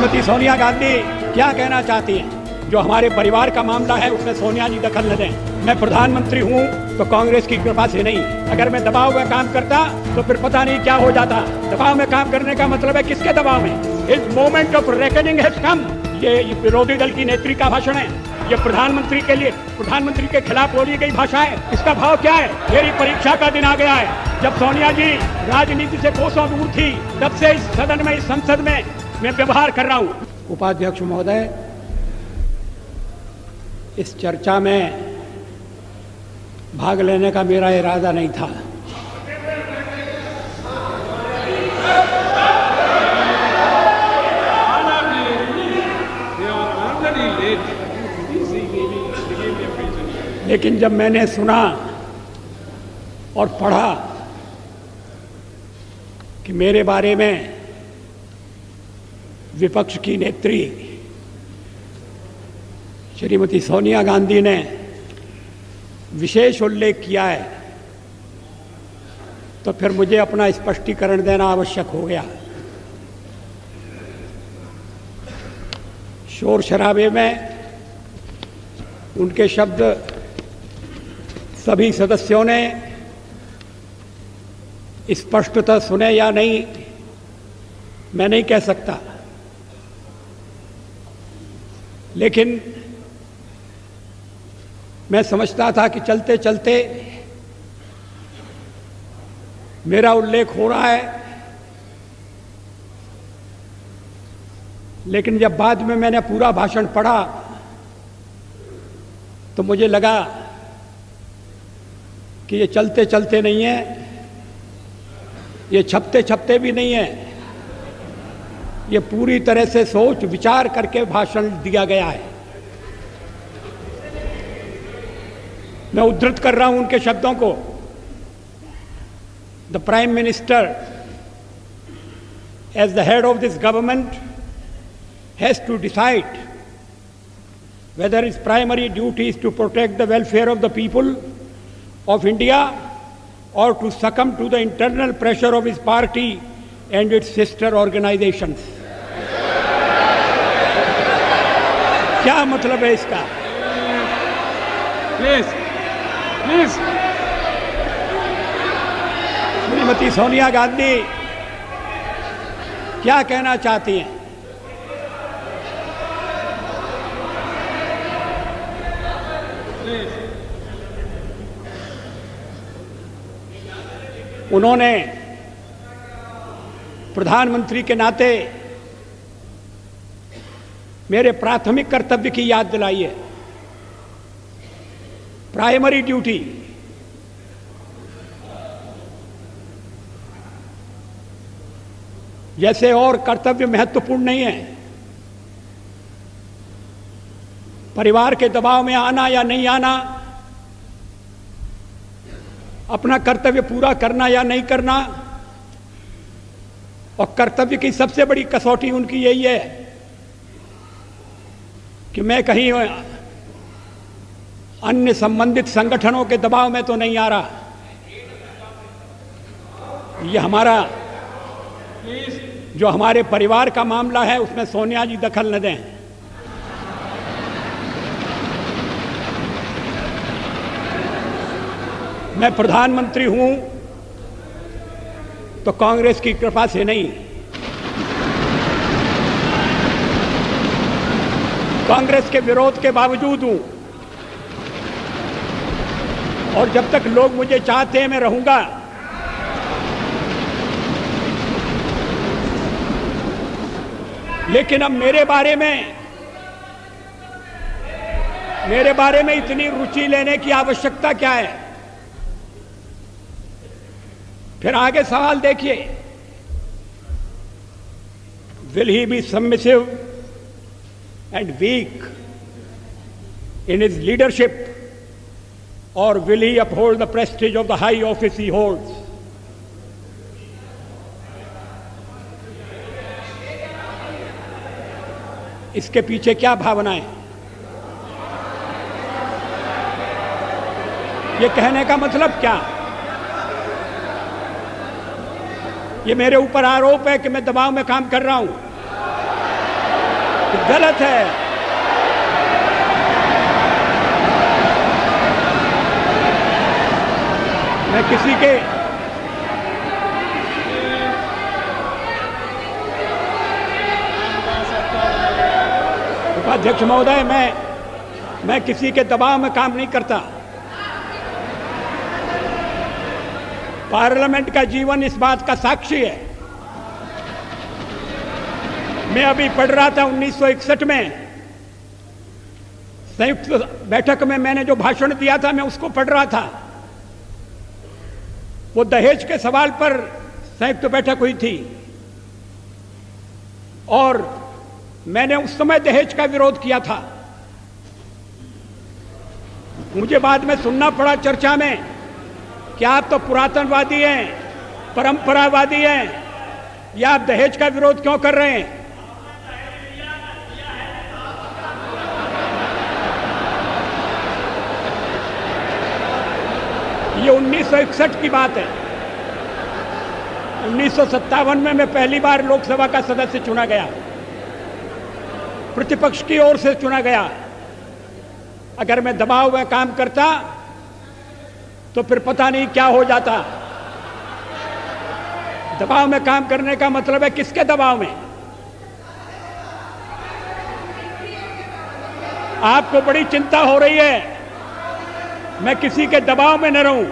श्रीमती सोनिया गांधी क्या कहना चाहती हैं? जो हमारे परिवार का मामला है उसमें सोनिया जी दखल न दें। मैं प्रधानमंत्री हूँ तो कांग्रेस की कृपा से नहीं। अगर मैं दबाव में काम करता तो फिर पता नहीं क्या हो जाता। दबाव में काम करने का मतलब है किसके दबाव में? इस moment of reckoning has come. ये विरोधी दल की नेत्री का भाषण है। ये प्रधानमंत्री के लिए, प्रधानमंत्री के खिलाफ बोली गई भाषा है। इसका भाव क्या है? मेरी परीक्षा का दिन आ गया है। जब सोनिया जी राजनीति से कोसों दूर थी तब से इस सदन में, इस संसद में मैं व्यवहार कर रहा हूँ। उपाध्यक्ष महोदय, इस चर्चा में भाग लेने का मेरा इरादा नहीं था। लेकिन जब मैंने सुना और पढ़ा कि मेरे बारे में विपक्ष की नेत्री श्रीमती सोनिया गांधी ने विशेष उल्लेख किया है तो फिर मुझे अपना स्पष्टीकरण देना आवश्यक हो गया। शोर शराबे में उनके शब्द सभी सदस्यों ने स्पष्टतः सुने या नहीं, मैं नहीं कह सकता, लेकिन मैं समझता था कि चलते चलते मेरा उल्लेख हो रहा है। लेकिन जब बाद में मैंने पूरा भाषण पढ़ा तो मुझे लगा कि ये चलते चलते नहीं है, ये छपते छपते भी नहीं है, ये पूरी तरह से सोच विचार करके भाषण दिया गया है। मैं उद्धृत कर रहा हूं उनके शब्दों को। The prime minister as the head of this government has to decide whether its primary duty is to protect the welfare of the people of India or to succumb to the internal pressure of his party and its sister organizations. क्या मतलब है इसका? Please. Shrimati Sonia Gandhi क्या कहना चाहती हैं? उन्होंने प्रधानमंत्री के नाते मेरे प्राथमिक कर्तव्य की याद दिलाई है। प्राइमरी ड्यूटी, जैसे और कर्तव्य महत्वपूर्ण नहीं है, परिवार के दबाव में आना या नहीं आना, अपना कर्तव्य पूरा करना या नहीं करना, और कर्तव्य की सबसे बड़ी कसौटी उनकी यही है कि मैं कहीं अन्य संबंधित संगठनों के दबाव में तो नहीं आ रहा। ये हमारा जो हमारे परिवार का मामला है उसमें सोनिया जी दखल न दें। मैं प्रधानमंत्री हूं तो कांग्रेस की कृपा से नहीं, कांग्रेस के विरोध के बावजूद हूं, और जब तक लोग मुझे चाहते हैं मैं रहूंगा। लेकिन अब मेरे बारे में इतनी रुचि लेने की आवश्यकता क्या है? फिर आगे सवाल देखिए, will he be submissive and weak in his leadership or will he uphold the prestige of the high office he holds? इसके पीछे क्या भावना है? ये कहने का मतलब क्या? ये मेरे ऊपर आरोप है कि मैं दबाव में काम कर रहा हूं। गलत है। मैं किसी के उपाध्यक्ष महोदय, मैं किसी के दबाव में काम नहीं करता। पार्लियामेंट का जीवन इस बात का साक्षी है। मैं अभी पढ़ रहा था 1961 में संयुक्त बैठक में मैंने जो भाषण दिया था, मैं उसको पढ़ रहा था। वो दहेज के सवाल पर संयुक्त बैठक हुई थी और मैंने उस समय दहेज का विरोध किया था। मुझे बाद में सुनना पड़ा चर्चा में कि आप तो पुरातनवादी हैं, परंपरावादी हैं, या आप दहेज का विरोध क्यों कर रहे हैं? ये 1961 की बात है। 1957 में मैं पहली बार लोकसभा का सदस्य चुना गया, प्रतिपक्ष की ओर से चुना गया। अगर मैं दबाव में काम करता तो फिर पता नहीं क्या हो जाता। दबाव में काम करने का मतलब है किसके दबाव में? आपको बड़ी चिंता हो रही है मैं किसी के दबाव में न रहूं।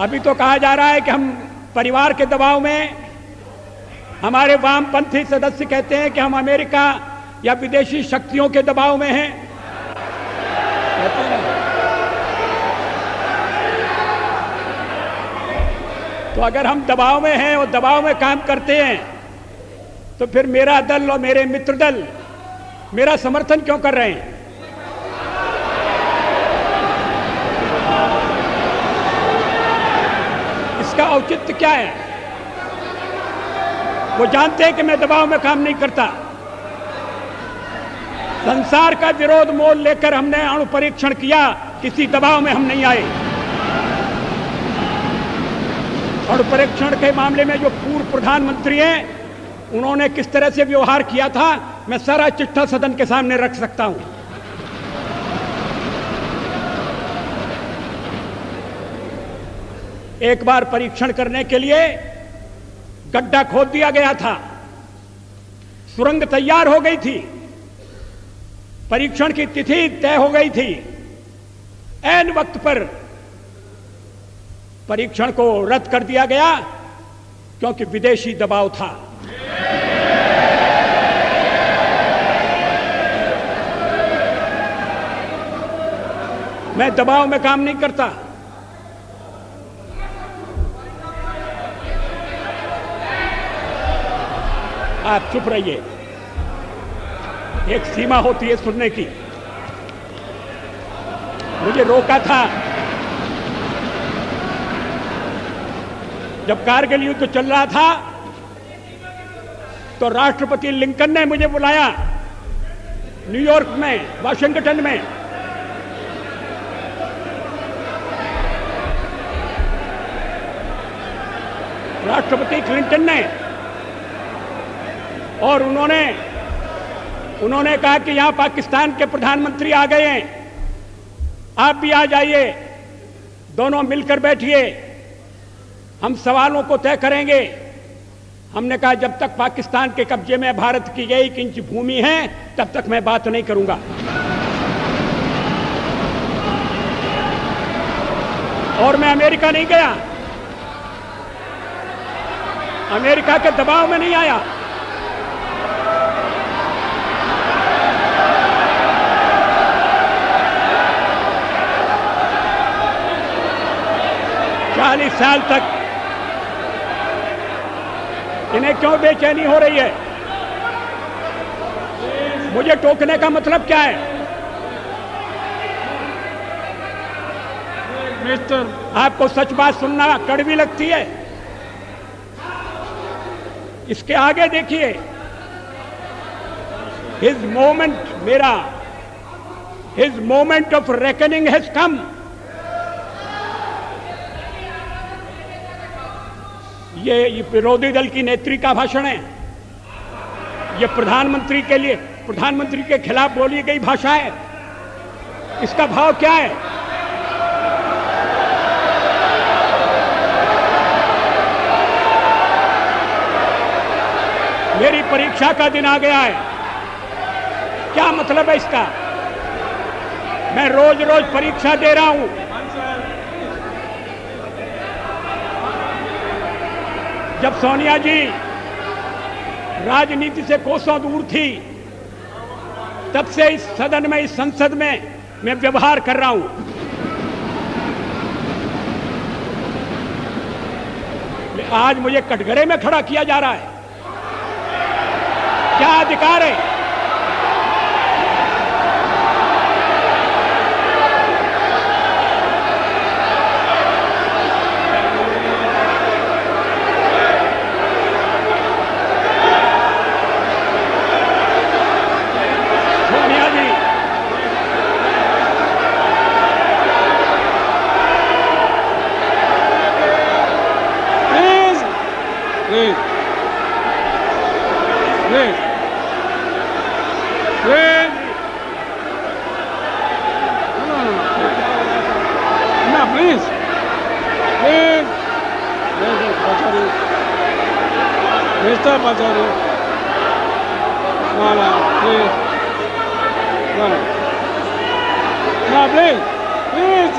अभी तो कहा जा रहा है कि हम परिवार के दबाव में, हमारे वामपंथी सदस्य कहते हैं कि हम अमेरिका या विदेशी शक्तियों के दबाव में हैं। तो अगर हम दबाव में हैं और दबाव में काम करते हैं तो फिर मेरा दल और मेरे मित्र दल मेरा समर्थन क्यों कर रहे हैं? इसका औचित्य क्या है? वो जानते हैं कि मैं दबाव में काम नहीं करता। संसार का विरोध मोल लेकर हमने अणु परीक्षण किया, किसी दबाव में हम नहीं आए। अणु परीक्षण के मामले में जो पूर्व प्रधानमंत्री हैं, उन्होंने किस तरह से व्यवहार किया था, मैं सारा चिट्ठा सदन के सामने रख सकता हूं। एक बार परीक्षण करने के लिए गड्ढा खोद दिया गया था, सुरंग तैयार हो गई थी, परीक्षण की तिथि तय हो गई थी। ऐन वक्त पर परीक्षण को रद्द कर दिया गया क्योंकि विदेशी दबाव था। मैं दबाव में काम नहीं करता। आप चुप रहिए, एक सीमा होती है सुनने की। मुझे रोका था जब कारगिल युद्ध चल रहा था, तो राष्ट्रपति लिंकन ने मुझे बुलाया न्यूयॉर्क में, वाशिंगटन में। राष्ट्रपति क्लिंटन ने, और उन्होंने कहा कि यहां पाकिस्तान के प्रधानमंत्री आ गए हैं, आप भी आ जाइए, दोनों मिलकर बैठिए, हम सवालों को तय करेंगे। हमने कहा जब तक पाकिस्तान के कब्जे में भारत की 1 इंच भूमि है तब तक मैं बात नहीं करूंगा। और मैं अमेरिका नहीं गया, अमेरिका के दबाव में नहीं आया। चालीस साल तक इन्हें क्यों बेचैनी हो रही है? मुझे टोकने का मतलब क्या है? मिस्टर, आपको सच बात सुनना कड़वी लगती है? इसके आगे देखिए, his moment of reckoning has come. ये विरोधी दल की नेत्री का भाषण है। ये प्रधानमंत्री के लिए, प्रधानमंत्री के खिलाफ बोली गई भाषा है। इसका भाव क्या है? मेरी परीक्षा का दिन आ गया है, क्या मतलब है इसका? मैं रोज रोज परीक्षा दे रहा हूं। जब सोनिया जी राजनीति से कोसों दूर थी, तब से इस सदन में, इस संसद में मैं व्यवहार कर रहा हूं। आज मुझे कटघरे में खड़ा किया जा रहा है, क्या अधिकार है? सोनिया जी, प्लीज प्लीज प्लीज प्लीज ना प्लीज प्लीज पाचारी मिस्टर पाचारी ना प्लीज ना प्लीज प्लीज